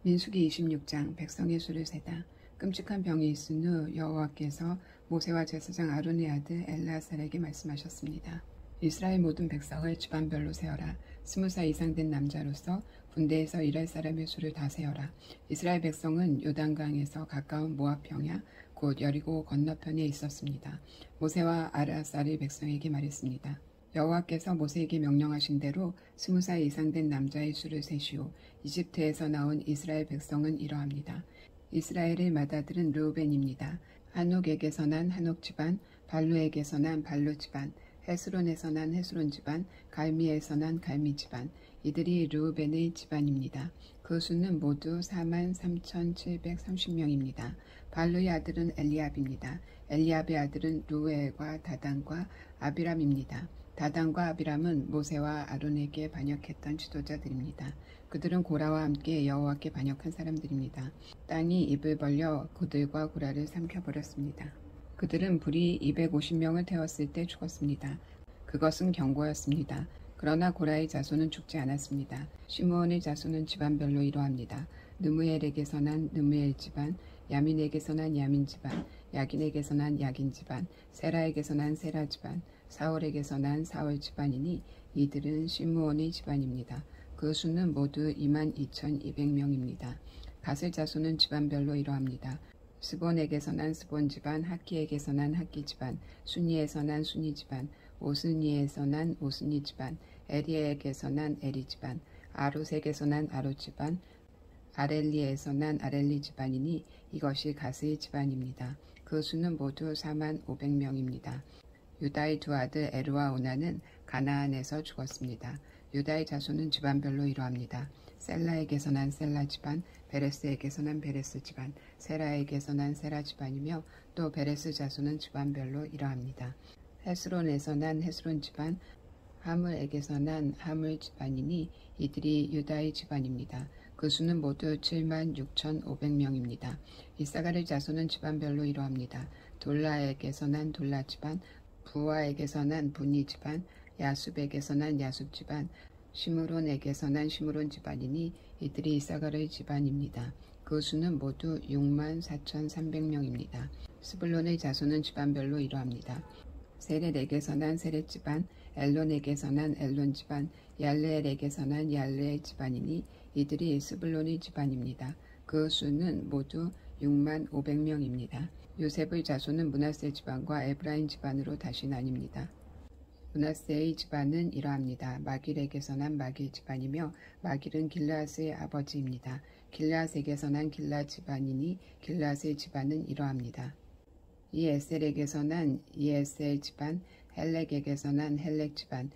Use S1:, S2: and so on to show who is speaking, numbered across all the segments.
S1: 민수기 26장 백성의 수를 세다. 끔찍한 병이 있은 후 여호와께서 모세와 제사장 아론의 아들 엘르아살에게 말씀하셨습니다. 이스라엘 모든 백성을 집안별로 세어라. 20살 이상 된 남자로서 군대에서 일할 사람의 수를 다 세어라. 이스라엘 백성은 요단강에서 가까운 모압 평야 곧 여리고 건너편에 있었습니다. 모세와 아르아살이 백성에게 말했습니다. 여호와께서 모세에게 명령하신 대로 20살 이상 된 남자의 수를 세시오. 이집트에서 나온 이스라엘 백성은 이러합니다. 이스라엘의 맏아들은 르우벤입니다. 한옥에게서 난 한옥 집안, 발루에게서 난 발루 집안, 헤스론에서 난 헤스론 집안, 갈미에서 난 갈미 집안. 이들이 르우벤의 집안입니다. 그 수는 모두 43,730명입니다. 발루의 아들은 엘리압입니다. 엘리압의 아들은 루엘과 다단과 아비람입니다. 다단과 아비람은 모세와 아론에게 반역했던 지도자들입니다. 그들은 고라와 함께 여호와께 반역한 사람들입니다. 땅이 입을 벌려 그들과 고라를 삼켜버렸습니다. 그들은 불이 250명을 태웠을 때 죽었습니다. 그것은 경고였습니다. 그러나 고라의 자손은 죽지 않았습니다. 시므온의 자손은 집안별로 이러합니다. 느무엘에게서 난 느무엘 집안, 야민에게서 난 야민 집안, 야긴에게서 난 야긴 집안, 세라에게서 난 세라 집안, 사울에게서 난 사울 집안이니 이들은 시므온의 집안입니다. 그 수는 모두 22,200명입니다. 갓의 자손은 집안별로 이러합니다. 스본에게서 난 스본 집안, 학기에게서 난 학기 집안, 순이에서 난 순이 집안, 오스니에서 난 오스니 집안, 에리에게서 난 에리 집안, 아롯에게서 난 아롯 집안, 아렐리에서 난 아렐리 집안이니 이것이 갓의 집안입니다. 그 수는 모두 45,000명입니다. 유다의 두 아들 에르와 오나는 가나안에서 죽었습니다. 유다의 자손은 집안별로 이러합니다. 셀라에게서 난 셀라 집안, 베레스에게서 난 베레스 집안, 세라에게서 난 세라 집안이며 또 베레스 자손은 집안별로 이러합니다. 헤스론에서 난 헤스론 집안, 하물에게서 난 하물 집안이니 이들이 유다의 집안입니다. 그 수는 모두 76,500명입니다. 이사갈의 자손은 집안별로 이러합니다. 돌라에게서 난 돌라 집안, 부와에게서 난 부니 집안, 야숲에게서 난 야숲 집안, 시므론에게서 난 시므론 집안이니 이들이 이사갈의 집안입니다. 그 수는 모두 64,300명입니다. 스불론의 자손은 집안별로 이러합니다. 세렛에게서 난 세렛 집안, 엘론에게서 난 엘론 집안, 얄레엘에게서 난 얄레엘 집안이니 이들이 스불론의 집안입니다. 그 수는 모두 65,000명입니다. 요셉의 자손은 므낫세 집안과 에브라임 집안으로 다시 나뉩니다. 므낫세의 집안은 이러합니다. 마길에게서 난 마길 집안이며 마길은 길르앗의 아버지입니다. 길르앗에게서 난 길르앗 집안이니 길르앗의 집안은 이러합니다. 이에셀에게서 난 이에셀 집안, 헬렉에게서 난 헬렉 집안,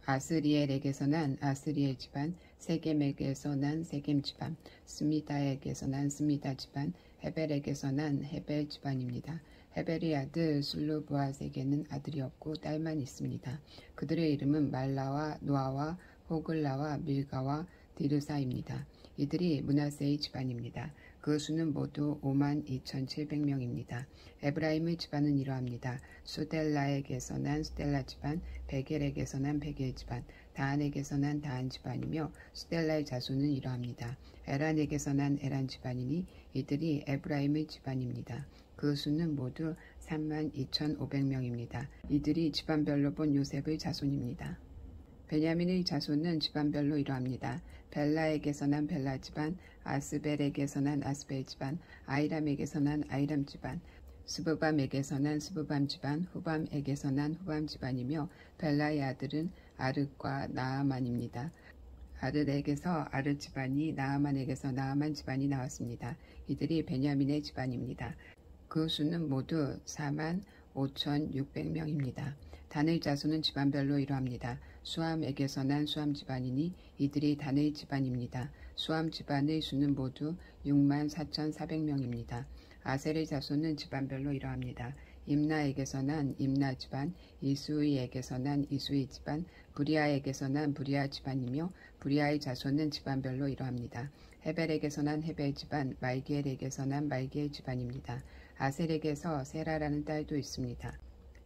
S1: 아스리엘에게서 난 아스리엘 집안, 세겜에게서 난 세겜 집안, 스미다에게서 난 스미다 집안, 헤벨에게서 난 헤벨 집안입니다. 헤벨의 아들 술루브앗에게는 아들이 없고 딸만 있습니다. 그들의 이름은 말라와 노아와 호글라와 밀가와 디르사입니다. 이들이 므낫세의 집안입니다. 그 수는 모두 52,700명입니다. 에브라임의 집안은 이러합니다. 수델라에게서 난 수델라 집안, 베겔에게서 난 베겔 집안, 다한에게서 난 다한 집안이며 수델라의 자손은 이러합니다. 에란에게서 난 에란 집안이니 이들이 에브라임의 집안입니다. 그 수는 모두 32,500명입니다. 이들이 집안별로 본 요셉의 자손입니다. 베냐민의 자손은 집안별로 이러합니다. 벨라에게서 난 벨라 집안, 아스벨에게서 난 아스벨 집안, 아이람에게서 난 아이람 집안, 스브밤에게서 난 스브밤 집안, 후밤에게서 난 후밤 집안이며 벨라의 아들은 아르과 나아만입니다. 아르에게서 아르 집안이 나아만에게서 나아만 집안이 나왔습니다. 이들이 베냐민의 집안입니다. 그 수는 모두 45,600명입니다. 단의 자손은 집안별로 이러합니다. 수함에게서 난 수함 집안이니 이들이 단의 집안입니다. 수함 집안의 수는 모두 64,400명입니다. 아셀의 자손은 집안별로 이러합니다. 임나에게서 난 임나 집안, 이수이에게서 난 이수이 집안, 브리아에게서 난 브리아 집안이며 브리아의 자손은 집안별로 이러합니다. 헤벨에게서 난 헤벨 집안, 말기엘에게서 난 말기엘 집안입니다. 아셀에게서 세라라는 딸도 있습니다.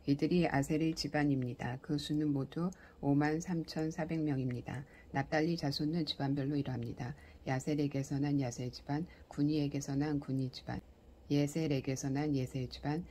S1: 이들이 아셀의 집안입니다. 그 수는 모두 53,400명입니다. 납달리 자손은 집안별로 이러합니다. 야셀에게서 난 야셀 집안, 구니에게서 난 구니 집안, 예셀에게서 난 예셀 집안,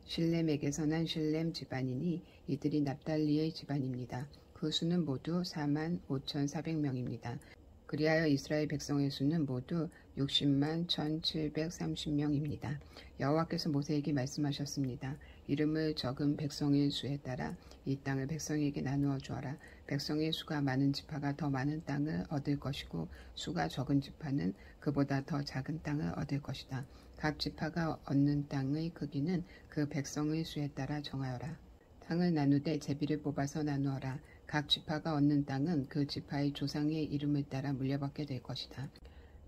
S1: 실렘에게서 난 실렘 집안이니 이들이 납달리의 집안입니다. 그 수는 모두 45,400명입니다. 그리하여 이스라엘 백성의 수는 모두 60만 1,730명입니다. 여호와께서 모세에게 말씀하셨습니다. 이름을 적은 백성의 수에 따라 이 땅을 백성에게 나누어 주어라. 백성의 수가 많은 지파가 더 많은 땅을 얻을 것이고 수가 적은 지파는 그보다 더 작은 땅을 얻을 것이다. 각 지파가 얻는 땅의 크기는 그 백성의 수에 따라 정하여라. 땅을 나누되 제비를 뽑아서 나누어라. 각 지파가 얻는 땅은 그 지파의 조상의 이름을 따라 물려받게 될 것이다.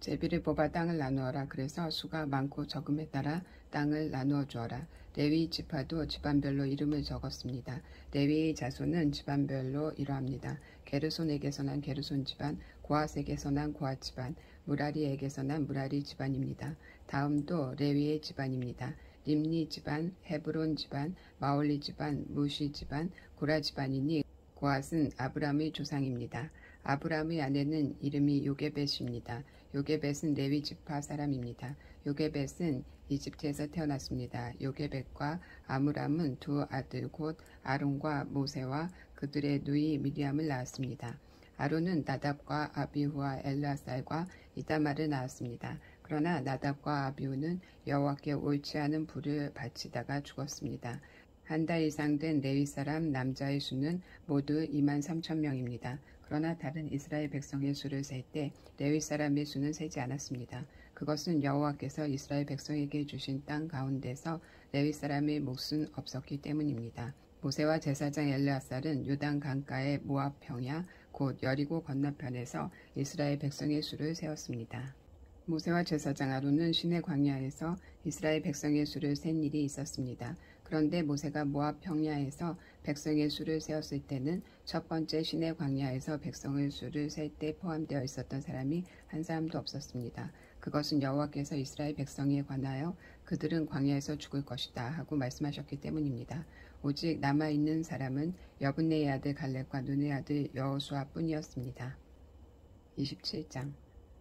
S1: 제비를 뽑아 땅을 나누어라. 그래서 수가 많고 적음에 따라 땅을 나누어 주어라. 레위 지파도 집안별로 이름을 적었습니다. 레위의 자손은 집안별로 이러합니다. 게르손에게서 난 게르손 집안, 고핫에게서 난 고핫 집안, 무라리에게서 난 무라리 집안입니다. 다음도 레위의 집안입니다. 림니 집안, 헤브론 집안, 마올리 집안, 무시 집안, 고라 집안이니 고핫은 아브람의 조상입니다. 아브람의 아내는 이름이 요게벳입니다. 요게벳은 레위 지파 사람입니다. 요게벳은 이집트에서 태어났습니다. 요게벳과 아므람은 두 아들 곧 아론과 모세와 그들의 누이 미리암을 낳았습니다. 아론은 나답과 아비후와 엘르아살과 이다말을 낳았습니다. 그러나 나답과 아비후는 여호와께 옳지 않은 불을 바치다가 죽었습니다. 한 달 이상 된 레위 사람 남자의 수는 모두 23,000명입니다. 그러나 다른 이스라엘 백성의 수를 셀 때 레위 사람의 수는 세지 않았습니다. 그것은 여호와께서 이스라엘 백성에게 주신 땅 가운데서 레위 사람의 몫은 없었기 때문입니다. 모세와 제사장 엘르아살은 요단 강가의 모압 평야 곧 여리고 건너편에서 이스라엘 백성의 수를 세웠습니다. 모세와 제사장 아론은 시내 광야에서 이스라엘 백성의 수를 센 일이 있었습니다. 그런데 모세가 모압 평야에서 백성의 수를 세웠을 때는 첫 번째 시내 광야에서 백성의 수를 셀 때 포함되어 있었던 사람이 한 사람도 없었습니다. 그것은 여호와께서 이스라엘 백성에 관하여 그들은 광야에서 죽을 것이다 하고 말씀하셨기 때문입니다. 오직 남아있는 사람은 여분네의 아들 갈렙과 눈의 아들 여호수아뿐이었습니다. 27장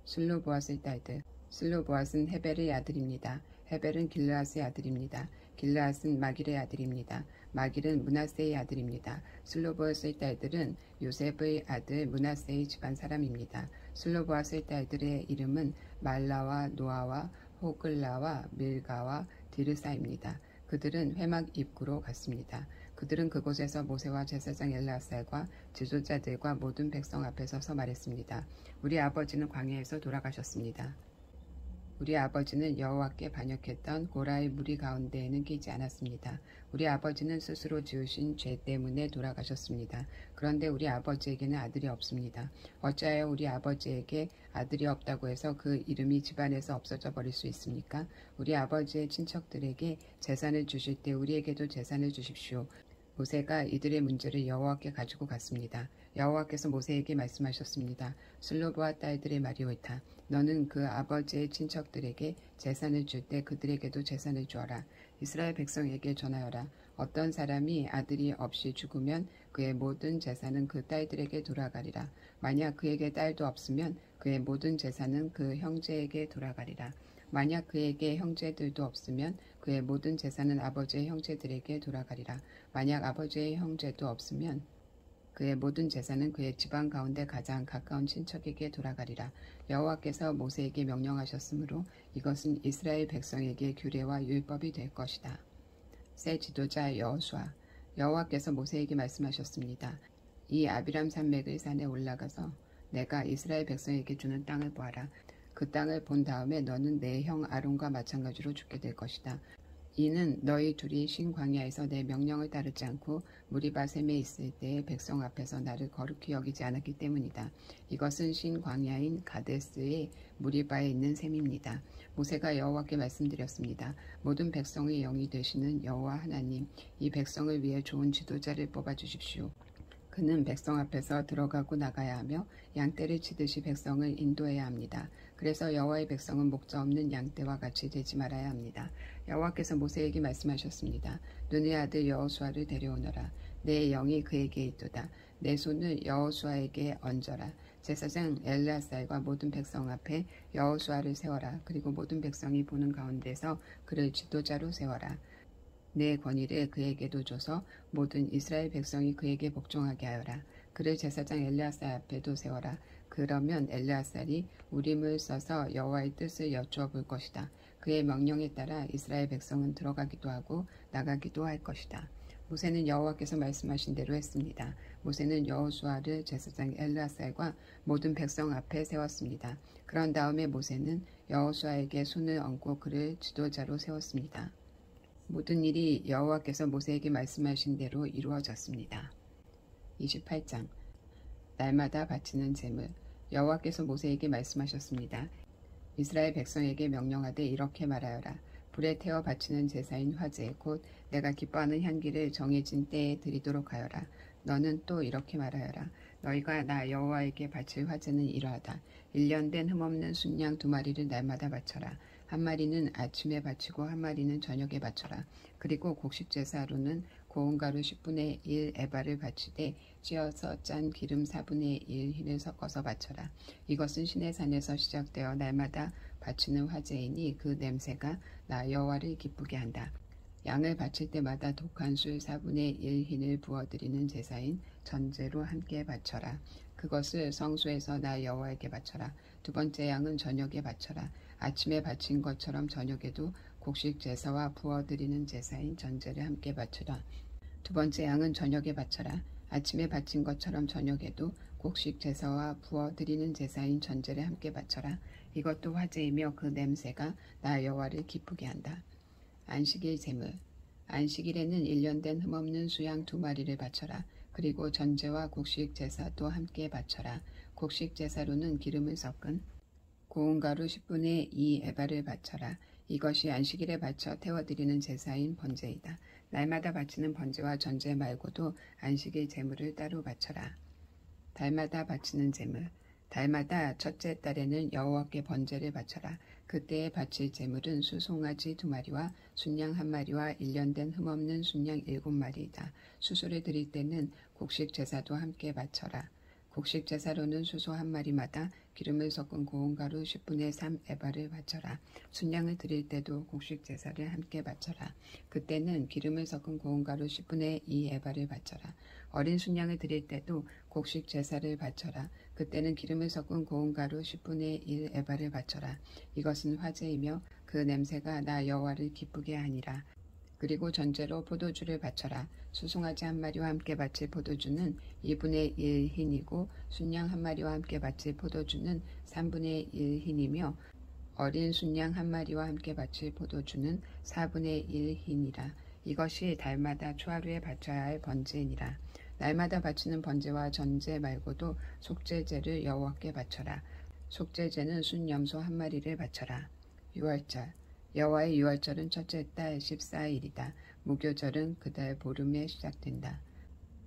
S1: 슬로보앗의 딸들. 슬로보앗은 헤벨의 아들입니다. 헤벨은 길르앗의 아들입니다. 길르앗은 마길의 아들입니다. 마길은 므낫세의 아들입니다. 슬로보앗의 딸들은 요셉의 아들 므낫세의 집안 사람입니다. 슬로보앗의 딸들의 이름은 말라와 노아와 호글라와 밀가와 디르사입니다. 그들은 회막 입구로 갔습니다. 그들은 그곳에서 모세와 제사장 엘르아살과 지도자들과 모든 백성 앞에 서서 말했습니다. 우리 아버지는 광야에서 돌아가셨습니다. 우리 아버지는 여호와께 반역했던 고라의 무리 가운데에는 끼지 않았습니다. 우리 아버지는 스스로 지으신 죄 때문에 돌아가셨습니다. 그런데 우리 아버지에게는 아들이 없습니다. 어찌하여 우리 아버지에게 아들이 없다고 해서 그 이름이 집안에서 없어져 버릴 수 있습니까? 우리 아버지의 친척들에게 재산을 주실 때 우리에게도 재산을 주십시오. 모세가 이들의 문제를 여호와께 가지고 갔습니다. 여호와께서 모세에게 말씀하셨습니다. 슬로보앗 딸들의 말이 옳다. 너는 그 아버지의 친척들에게 재산을 줄 때 그들에게도 재산을 주어라. 이스라엘 백성에게 전하여라. 어떤 사람이 아들이 없이 죽으면 그의 모든 재산은 그 딸들에게 돌아가리라. 만약 그에게 딸도 없으면 그의 모든 재산은 그 형제에게 돌아가리라. 만약 그에게 형제들도 없으면 그의 모든 재산은 아버지의 형제들에게 돌아가리라. 만약 아버지의 형제도 없으면 그의 모든 재산은 그의 집안 가운데 가장 가까운 친척에게 돌아가리라. 여호와께서 모세에게 명령하셨으므로 이것은 이스라엘 백성에게 규례와 율법이 될 것이다. 새 지도자 여호수아. 여호와께서 모세에게 말씀하셨습니다. 이 아비람 산맥의 산에 올라가서 내가 이스라엘 백성에게 주는 땅을 보아라. 그 땅을 본 다음에 너는 내 형 아론과 마찬가지로 죽게 될 것이다. 이는 너희 둘이 신 광야에서 내 명령을 따르지 않고 무리바셈에 있을 때의 백성 앞에서 나를 거룩히 여기지 않았기 때문이다. 이것은 신 광야인 가데스의 무리바에 있는 셈입니다. 모세가 여호와께 말씀드렸습니다. 모든 백성의 영이 되시는 여호와 하나님, 이 백성을 위해 좋은 지도자를 뽑아주십시오. 그는 백성 앞에서 들어가고 나가야 하며 양떼를 치듯이 백성을 인도해야 합니다. 그래서 여호와의 백성은 목자 없는 양떼와 같이 되지 말아야 합니다. 여호와께서 모세에게 말씀하셨습니다. 눈의 아들 여호수아를 데려오너라. 내 영이 그에게 있도다. 내 손을 여호수아에게 얹어라. 제사장 엘르아살과 모든 백성 앞에 여호수아를 세워라. 그리고 모든 백성이 보는 가운데서 그를 지도자로 세워라. 내 권위를 그에게도 줘서 모든 이스라엘 백성이 그에게 복종하게 하여라. 그를 제사장 엘르아살 앞에도 세워라. 그러면 엘르아살이 우림을 써서 여호와의 뜻을 여쭈어 볼 것이다. 그의 명령에 따라 이스라엘 백성은 들어가기도 하고 나가기도 할 것이다. 모세는 여호와께서 말씀하신 대로 했습니다. 모세는 여호수아를 제사장 엘르아살과 모든 백성 앞에 세웠습니다. 그런 다음에 모세는 여호수아에게 손을 얹고 그를 지도자로 세웠습니다. 모든 일이 여호와께서 모세에게 말씀하신 대로 이루어졌습니다. 28장 날마다 바치는 제물. 여호와께서 모세에게 말씀하셨습니다. 이스라엘 백성에게 명령하되 이렇게 말하여라. 불에 태워 바치는 제사인 화제 곧 내가 기뻐하는 향기를 정해진 때에 드리도록 하여라. 너는 또 이렇게 말하여라. 너희가 나 여호와에게 바칠 화제는 이러하다. 1년 된 흠없는 순양 2마리를 날마다 바쳐라. 한 마리는 아침에 바치고 한 마리는 저녁에 바쳐라. 그리고 곡식제사로는 고운 가루 10분의 1 에바를 바치되 찧어서 짠 기름 4분의 1 흰을 섞어서 바쳐라. 이것은 시내산에서 시작되어 날마다 바치는 화제이니 그 냄새가 나 여호와를 기쁘게 한다. 양을 바칠 때마다 독한 술 4분의 1 흰을 부어드리는 제사인 전제로 함께 바쳐라. 그것을 성소에서 나 여호와에게 바쳐라. 2번째 양은 저녁에 바쳐라. 아침에 바친 것처럼 저녁에도 곡식 제사와 부어드리는 제사인 전제를 함께 바쳐라. 2번째 양은 저녁에 바쳐라. 아침에 바친 것처럼 저녁에도 곡식 제사와 부어드리는 제사인 전제를 함께 바쳐라. 이것도 화제이며 그 냄새가 나 여호와를 기쁘게 한다. 안식일 제물. 안식일에는 1년 된 흠없는 수양 2마리를 바쳐라. 그리고 전제와 곡식 제사도 함께 바쳐라. 곡식 제사로는 기름을 섞은 고운 가루 10분의 2 에바를 바쳐라. 이것이 안식일에 바쳐 태워드리는 제사인 번제이다. 날마다 바치는 번제와 전제 말고도 안식일 제물을 따로 바쳐라. 달마다 바치는 제물. 달마다 첫째 달에는 여호와께 번제를 바쳐라. 그때에 바칠 제물은 수송아지 2마리와 순양 1마리와 1년 된 흠없는 순양 7마리이다. 수소를 드릴 때는 곡식 제사도 함께 바쳐라. 곡식 제사로는 수소 1마리마다 기름을 섞은 고운 가루 10분의 3 에바를 바쳐라. 순양을 드릴 때도 곡식 제사를 함께 바쳐라. 그때는 기름을 섞은 고운 가루 10분의 2 에바를 바쳐라. 어린 순양을 드릴 때도 곡식 제사를 바쳐라. 그때는 기름을 섞은 고운 가루 10분의 1 에바를 바쳐라. 이것은 화제이며 그 냄새가 나 여호와를 기쁘게 하니라. 그리고 전제로 포도주를 바쳐라. 수송아지 1마리와 함께 바칠 포도주는 2분의 1 흰이고 순양 1마리와 함께 바칠 포도주는 3분의 1 흰이며 어린 순양 1마리와 함께 바칠 포도주는 4분의 1 흰이라. 이것이 달마다 초하루에 바쳐야 할 번제니라. 날마다 바치는 번제와 전제 말고도 속죄제를 여호와께 바쳐라. 속죄제는 순염소 1마리를 바쳐라. 6월절. 여호와의 6월절은 첫째 달 14일이다. 무교절은 그달 보름에 시작된다.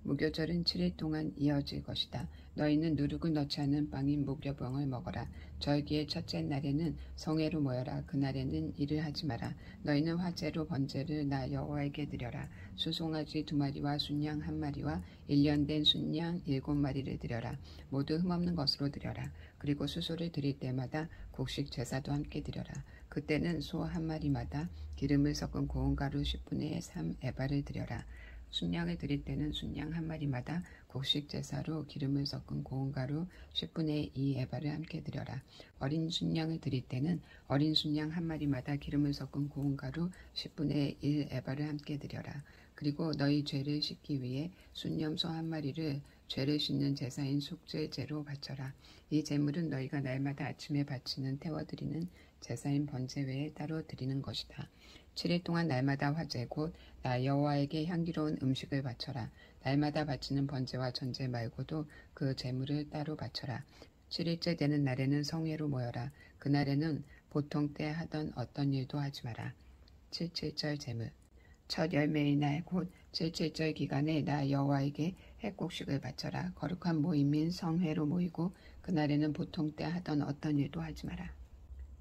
S1: 무교절은 7일 동안 이어질 것이다. 너희는 누룩을 넣지 않은 빵인 무교병을 먹어라. 절기의 첫째 날에는 성회로 모여라. 그날에는 일을 하지 마라. 너희는 화제로 번제를 나 여호와에게 드려라. 수송아지 2마리와 순양 1마리와 1년 된 순양 7마리를 드려라. 모두 흠없는 것으로 드려라. 그리고 수소를 드릴 때마다 곡식 제사도 함께 드려라. 그때는 소 1마리마다 기름을 섞은 고운 가루 10분의 3 에바를 드려라. 순양을 드릴 때는 순양 1마리마다 곡식 제사로 기름을 섞은 고운 가루 10분의 2 에바를 함께 드려라. 어린 순양을 드릴 때는 어린 순양 1마리마다 기름을 섞은 고운 가루 10분의 1 에바를 함께 드려라. 그리고 너희 죄를 씻기 위해 순염소 1마리를 죄를 씻는 제사인 속죄제로 바쳐라. 이 제물은 너희가 날마다 아침에 바치는 태워드리는 제사인 번제 외에 따로 드리는 것이다. 7일 동안 날마다 화제 곧 나 여호와에게 향기로운 음식을 바쳐라. 날마다 바치는 번제와 전제 말고도 그 제물을 따로 바쳐라. 7일째 되는 날에는 성회로 모여라. 그날에는 보통 때 하던 어떤 일도 하지 마라. 77절 제물. 첫 열매의 날 곧 77절 기간에 나 여호와에게 핵곡식을 바쳐라. 거룩한 모임인 성회로 모이고 그날에는 보통 때 하던 어떤 일도 하지 마라.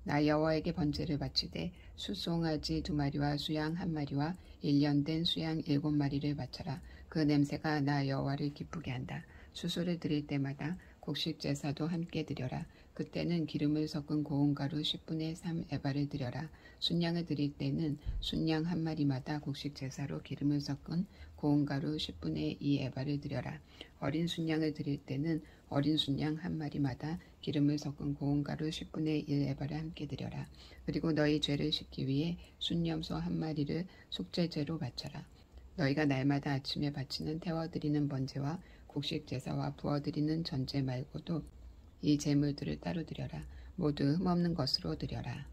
S1: 나 여호와에게 번제를 바치되 수송아지 2마리와 수양 1마리와 1년 된 수양 7마리를 바쳐라. 그 냄새가 나 여호와를 기쁘게 한다. 수소를 드릴 때마다 곡식 제사도 함께 드려라. 그때는 기름을 섞은 고운 가루 10분의 3 에바를 드려라. 순양을 드릴 때는 순양 한 마리마다 곡식 제사로 기름을 섞은 고운 가루 10분의 2 에바를 드려라. 어린 순양을 드릴 때는 어린 순양 한 마리마다 기름을 섞은 고운 가루 10분의 1 에바를 함께 드려라. 그리고 너희 죄를 씻기 위해 순염소 한 마리를 속죄제로 바쳐라. 너희가 날마다 아침에 바치는 태워드리는 번제와 곡식 제사와 부어드리는 전제 말고도 이 제물들을 따로 드려라. 모두 흠없는 것으로 드려라.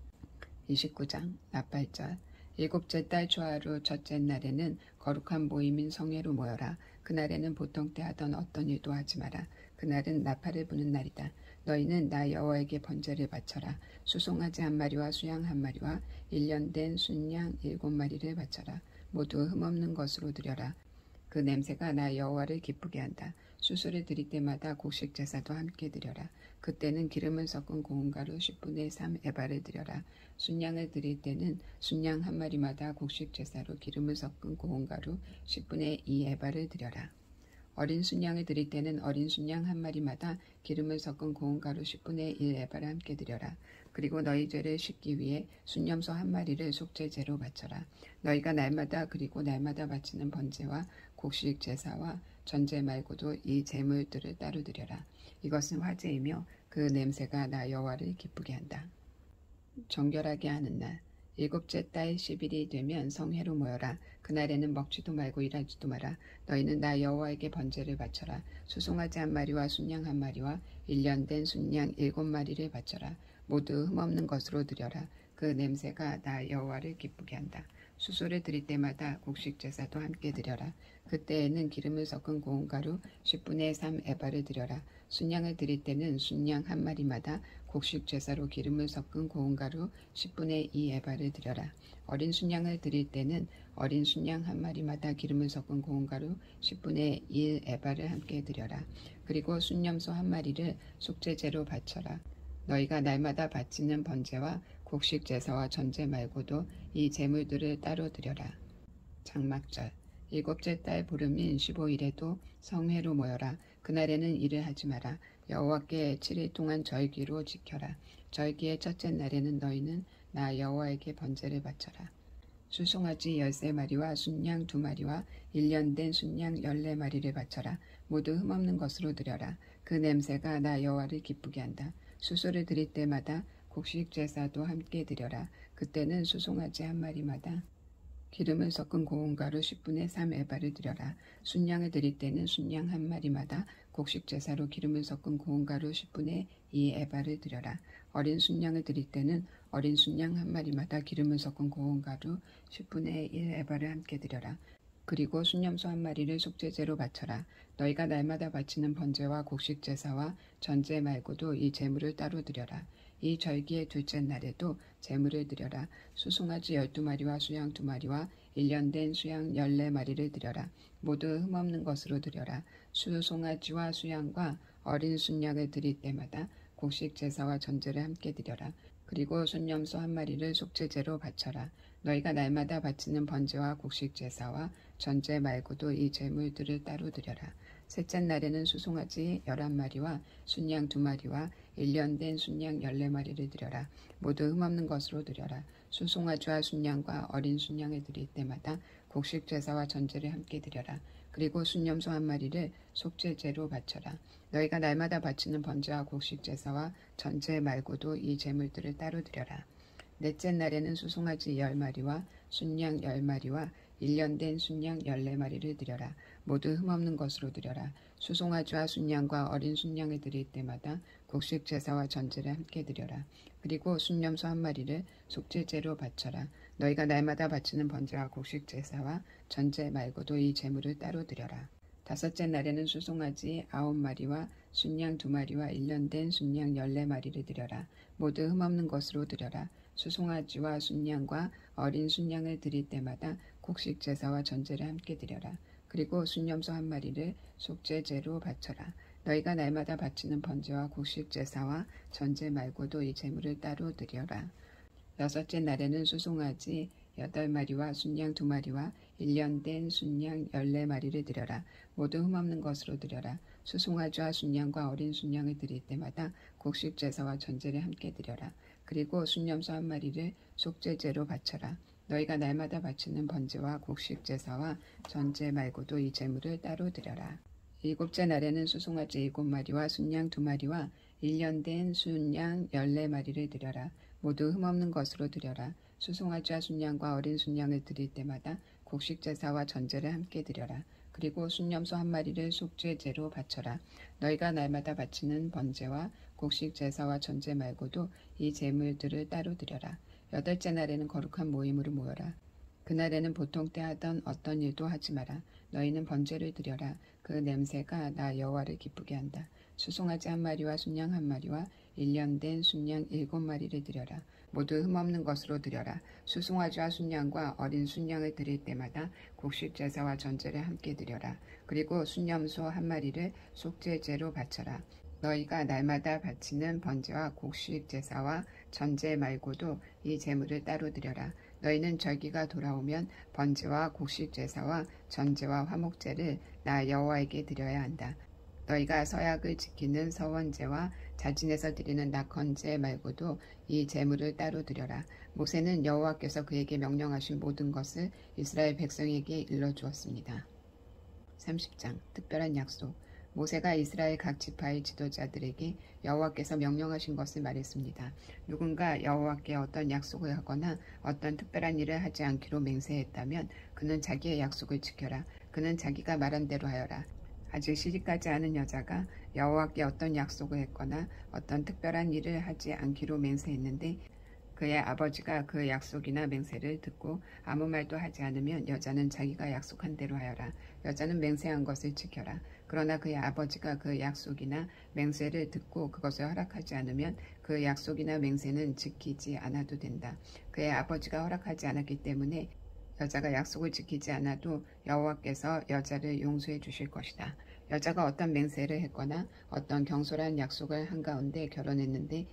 S1: 29장 나팔절. 일곱째 달 초하루 첫째 날에는 거룩한 모임인 성회로 모여라. 그날에는 보통 때 하던 어떤 일도 하지 마라. 그날은 나팔을 부는 날이다. 너희는 나 여호와에게 번제를 바쳐라. 수송아지 한 마리와 수양 한 마리와 1년 된 순양 7마리를 바쳐라. 모두 흠없는 것으로 드려라. 그 냄새가 나 여호와를 기쁘게 한다. 수수를 드릴 때마다 곡식 제사도 함께 드려라. 그때는 기름을 섞은 고운 가루 10분의 3 에바를 드려라. 순양을 드릴 때는 순양 한 마리마다 곡식 제사로 기름을 섞은 고운 가루 10분의 2 에바를 드려라. 어린 순양을 드릴 때는 어린 순양 한 마리마다 기름을 섞은 고운 가루 10분의 1 에바를 함께 드려라. 그리고 너희 죄를 씻기 위해 순염소 한 마리를 속죄제로 바쳐라. 너희가 날마다 그리고 날마다 바치는 번제와 곡식 제사와 전제 말고도 이 제물들을 따로 드려라. 이것은 화제이며 그 냄새가 나 여호와를 기쁘게 한다. 정결하게 하는 날. 일곱째 달 10일이 되면 성회로 모여라. 그날에는 먹지도 말고 일하지도 마라. 너희는 나 여호와에게 번제를 바쳐라. 수송아지 한 마리와 순양 한 마리와 1년 된 순양 7마리를 바쳐라. 모두 흠없는 것으로 드려라. 그 냄새가 나 여호와를 기쁘게 한다. 수소를 드릴 때마다 곡식 제사도 함께 드려라. 그때에는 기름을 섞은 고운 가루 10분의 3 에바를 드려라. 순양을 드릴 때는 순양 한 마리마다 곡식 제사로 기름을 섞은 고운 가루 10분의 2 에바를 드려라. 어린 순양을 드릴 때는 어린 순양 한 마리마다 기름을 섞은 고운 가루 10분의 1 에바를 함께 드려라. 그리고 순염소 한 마리를 속죄제로 바쳐라. 너희가 날마다 바치는 번제와 곡식 제사와 전제 말고도 이 제물들을 따로 드려라. 장막절. 일곱째 달 보름인 15일에도 성회로 모여라. 그날에는 일을 하지 마라. 여호와께 7일 동안 절기로 지켜라. 절기의 첫째 날에는 너희는 나 여호와에게 번제를 바쳐라. 수송아지 13마리와 순양 2마리와 1년 된 순양 14마리를 바쳐라. 모두 흠없는 것으로 드려라. 그 냄새가 나 여호와를 기쁘게 한다. 수소를 드릴 때마다 곡식 제사도 함께 드려라. 그때는 수송아지 한 마리마다 기름을 섞은 고운 가루 10분의 3 에바를 드려라. 순양을 드릴 때는 순양 한 마리마다 곡식 제사로 기름을 섞은 고운 가루 10분의 2 에바를 드려라. 어린 순양을 드릴 때는 어린 순양 한 마리마다 기름을 섞은 고운 가루 10분의 1 에바를 함께 드려라. 그리고 순염소 한 마리를 속죄제로 바쳐라. 너희가 날마다 바치는 번제와 곡식 제사와 전제 말고도 이 제물을 따로 드려라. 이 절기의 둘째 날에도 제물을 드려라. 수송아지 12마리와 수양 2마리와 1년 된 수양 14마리를 드려라. 모두 흠없는 것으로 드려라. 수송아지와 수양과 어린 순양을 드릴 때마다 곡식 제사와 전제를 함께 드려라. 그리고 순염소 한 마리를 속죄제로 바쳐라. 너희가 날마다 바치는 번제와 곡식 제사와 전제 말고도 이 제물들을 따로 드려라. 셋째 날에는 수송아지 11마리와 순양 2마리와 1년 된 순양 14마리를 드려라. 모두 흠없는 것으로 드려라. 수송아지와 순양과 어린 순양을 드릴 때마다 곡식 제사와 전제를 함께 드려라. 그리고 순염소 한 마리를 속죄제로 바쳐라. 너희가 날마다 바치는 번제와 곡식 제사와 전제 말고도 이 제물들을 따로 드려라. 넷째 날에는 수송아지 10마리와 순양 10마리와 1년 된 순양 14마리를 드려라. 모두 흠없는 것으로 드려라. 수송아지와 순양과 어린 순양을 드릴 때마다 곡식 제사와 전제를 함께 드려라. 그리고 순염소 한 마리를 속죄제로 바쳐라. 너희가 날마다 바치는 번제와 곡식 제사와 전제 말고도 이 제물을 따로 드려라. 다섯째 날에는 수송아지 9마리와 순양 2마리와 1년 된 순양 14마리를 드려라. 모두 흠없는 것으로 드려라. 수송아지와 순양과 어린 순양을 드릴 때마다 곡식 제사와 전제를 함께 드려라. 그리고 순염소 한 마리를 속죄제로 바쳐라. 너희가 날마다 바치는 번제와 곡식 제사와 전제 말고도 이 제물을 따로 드려라. 여섯째 날에는 수송아지 8마리와 순양 2마리와 1년 된 순양 14마리를 드려라. 모두 흠없는 것으로 드려라. 수송아지와 순양과 어린 순양을 드릴 때마다 곡식 제사와 전제를 함께 드려라. 그리고 순염소 한 마리를 속죄제로 바쳐라. 너희가 날마다 바치는 번제와 곡식 제사와 전제 말고도 이 제물을 따로 드려라. 일곱째 날에는 수송아지 7마리와 순양 2마리와 1년 된 순양 14마리를 드려라. 모두 흠없는 것으로 드려라. 수송아지와 순양과 어린 순양을 드릴 때마다 곡식 제사와 전제를 함께 드려라. 그리고 순염소 한 마리를 속죄제로 바쳐라. 너희가 날마다 바치는 번제와 곡식 제사와 전제 말고도 이 제물들을 따로 드려라. 8째 날에는 거룩한 모임으로 모여라. 그날에는 보통 때 하던 어떤 일도 하지 마라. 너희는 번제를 드려라. 그 냄새가 나 여호와를 기쁘게 한다. 수송아지 한 마리와 순양 한 마리와 1년 된 순양 7마리를 드려라. 모두 흠없는 것으로 드려라. 수송아지와 순양과 어린 순양을 드릴 때마다 곡식 제사와 전제를 함께 드려라. 그리고 순염소 한 마리를 속죄제로 바쳐라. 너희가 날마다 바치는 번제와 곡식 제사와 전제 말고도 이 제물을 따로 드려라. 너희는 절기가 돌아오면 번제와 곡식 제사와 전제와 화목제를 나 여호와에게 드려야 한다. 너희가 서약을 지키는 서원제와 자진해서 드리는 낙헌제 말고도 이 제물을 따로 드려라. 모세는 여호와께서 그에게 명령하신 모든 것을 이스라엘 백성에게 일러주었습니다. 30장 특별한 약속. 모세가 이스라엘 각 지파의 지도자들에게 여호와께서 명령하신 것을 말했습니다. 누군가 여호와께 어떤 약속을 하거나 어떤 특별한 일을 하지 않기로 맹세했다면 그는 자기의 약속을 지켜라. 그는 자기가 말한 대로 하여라. 아직 시집가지 않은 여자가 여호와께 어떤 약속을 했거나 어떤 특별한 일을 하지 않기로 맹세했는데 그의 아버지가 그 약속이나 맹세를 듣고 아무 말도 하지 않으면 여자는 자기가 약속한 대로 하여라. 여자는 맹세한 것을 지켜라. 그러나 그의 아버지가 그 약속이나 맹세를 듣고 그것을 허락하지 않으면 그 약속이나 맹세는 지키지 않아도 된다. 그의 아버지가 허락하지 않았기 때문에 여자가 약속을 지키지 않아도 여호와께서 여자를 용서해 주실 것이다. 여자가 어떤 맹세를 했거나 어떤 경솔한 약속을 한가운데 결혼했는데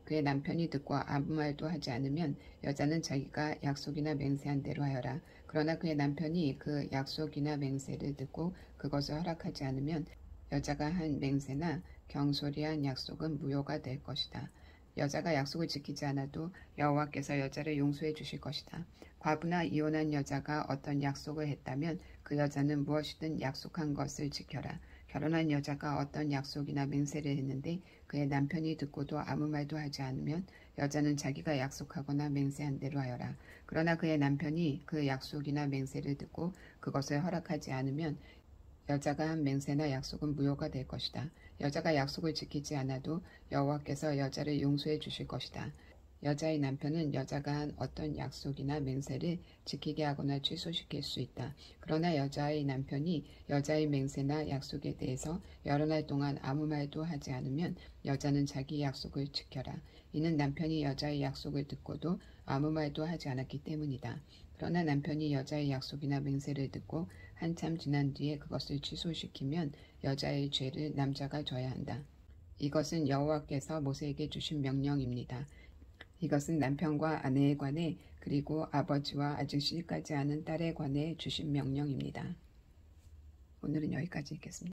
S1: 그의 남편이 듣고 아무 말도 하지 않으면 여자는 자기가 약속이나 맹세한 대로 하여라. 그러나 그의 남편이 그 약속이나 맹세를 듣고 그것을 허락하지 않으면 여자가 한 맹세나 경솔히 한 약속은 무효가 될 것이다. 여자가 약속을 지키지 않아도 여호와께서 여자를 용서해 주실 것이다. 과부나 이혼한 여자가 어떤 약속을 했다면 그 여자는 무엇이든 약속한 것을 지켜라. 결혼한 여자가 어떤 약속이나 맹세를 했는데 그의 남편이 듣고도 아무 말도 하지 않으면 여자는 자기가 약속하거나 맹세한 대로 하여라. 그러나 그의 남편이 그 약속이나 맹세를 듣고 그것을 허락하지 않으면 여자가 한 맹세나 약속은 무효가 될 것이다. 여자가 약속을 지키지 않아도 여호와께서 여자를 용서해 주실 것이다. 여자의 남편은 여자가 한 어떤 약속이나 맹세를 지키게 하거나 취소시킬 수 있다. 그러나 여자의 남편이 여자의 맹세나 약속에 대해서 여러 날 동안 아무 말도 하지 않으면 여자는 자기 약속을 지켜라. 이는 남편이 여자의 약속을 듣고도 아무 말도 하지 않았기 때문이다. 그러나 남편이 여자의 약속이나 맹세를 듣고 한참 지난 뒤에 그것을 취소시키면 여자의 죄를 남자가 져야 한다. 이것은 여호와께서 모세에게 주신 명령입니다. 이것은 남편과 아내에 관해 그리고 아버지와 아직 시집가지 않은 딸에 관해 주신 명령입니다. 오늘은 여기까지 읽겠습니다.